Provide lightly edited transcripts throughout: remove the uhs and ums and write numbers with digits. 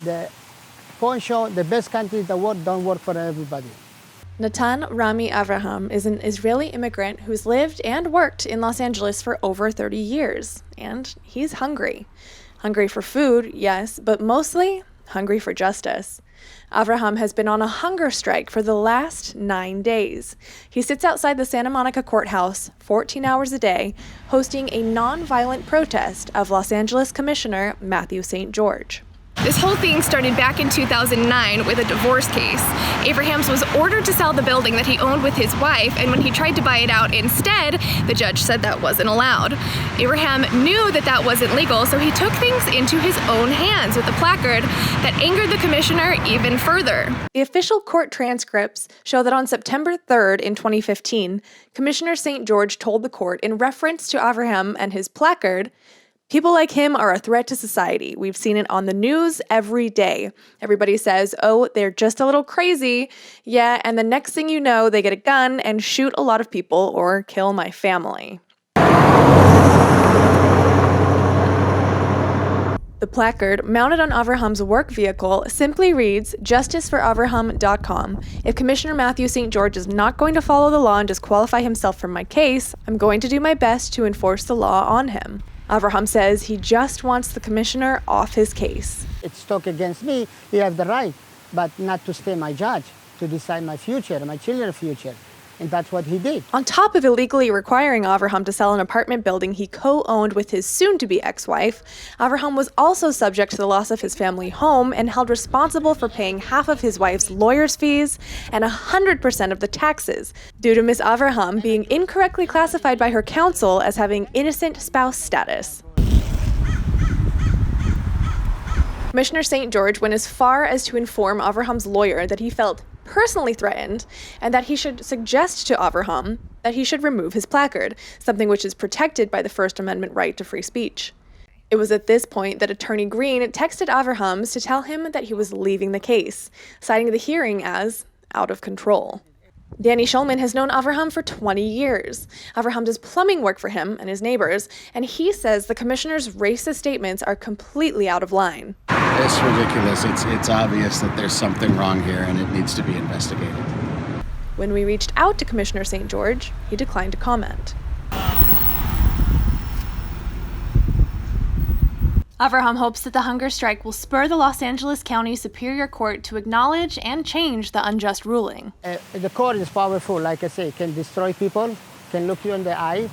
the point show the best countries in the world don't work for everybody. Natan Rami Avraham is an Israeli immigrant who's lived and worked in Los Angeles for over 30 years, and he's hungry. Hungry for food, yes, but mostly hungry for justice. Avraham has been on a hunger strike for the last 9 days. He sits outside the Santa Monica courthouse 14 hours a day, hosting a nonviolent protest of Los Angeles Commissioner Matthew St. George. This whole thing started back in 2009 with a divorce case. Avraham was ordered to sell the building that he owned with his wife, and when he tried to buy it out instead, the judge said that wasn't allowed. Avraham knew that that wasn't legal, so he took things into his own hands with a placard that angered the commissioner even further. The official court transcripts show that on September 3rd in 2015, Commissioner St. George told the court in reference to Avraham and his placard, "People like him are a threat to society. We've seen it on the news every day. Everybody says, oh, they're just a little crazy. Yeah, and the next thing you know, they get a gun and shoot a lot of people or kill my family." The placard, mounted on Avraham's work vehicle, simply reads, justiceforavraham.com. If Commissioner Matthew St. George is not going to follow the law and disqualify himself from my case, I'm going to do my best to enforce the law on him. Avraham says he just wants the commissioner off his case. It's stuck against me. He has the right, but not to stay my judge, to decide my future, my children's future. And that's what he did. On top of illegally requiring Avraham to sell an apartment building he co-owned with his soon-to-be ex-wife, Avraham was also subject to the loss of his family home and held responsible for paying half of his wife's lawyer's fees and 100% of the taxes, due to Ms. Avraham being incorrectly classified by her counsel as having innocent spouse status. Commissioner St. George went as far as to inform Avraham's lawyer that he felt personally threatened and that he should suggest to Avraham that he should remove his placard, something which is protected by the First Amendment right to free speech. It was at this point that Attorney Green texted Avraham to tell him that he was leaving the case, citing the hearing as out of control. Danny Schulman has known Avraham for 20 years. Avraham does plumbing work for him and his neighbors, and he says the commissioner's racist statements are completely out of line. It's ridiculous. It's obvious that there's something wrong here and it needs to be investigated. When we reached out to Commissioner St. George, he declined to comment. Avraham hopes that the hunger strike will spur the Los Angeles County Superior Court to acknowledge and change the unjust ruling. The court is powerful, like I say, can destroy people, can look you in the eye,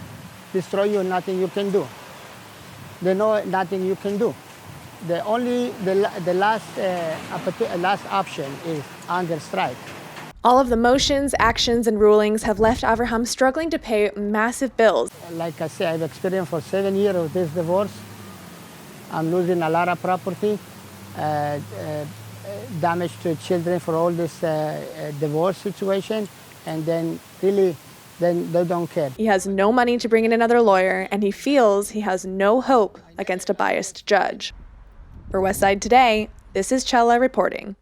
destroy you, nothing you can do. They know nothing you can do. The last option is hunger strike. All of the motions, actions, and rulings have left Avraham struggling to pay massive bills. Like I say, I've experienced for 7 years of this divorce. I'm losing a lot of property, damage to children for all this divorce situation, and then really, then they don't care. He has no money to bring in another lawyer, and he feels he has no hope against a biased judge. For Westside Today, this is Chella reporting.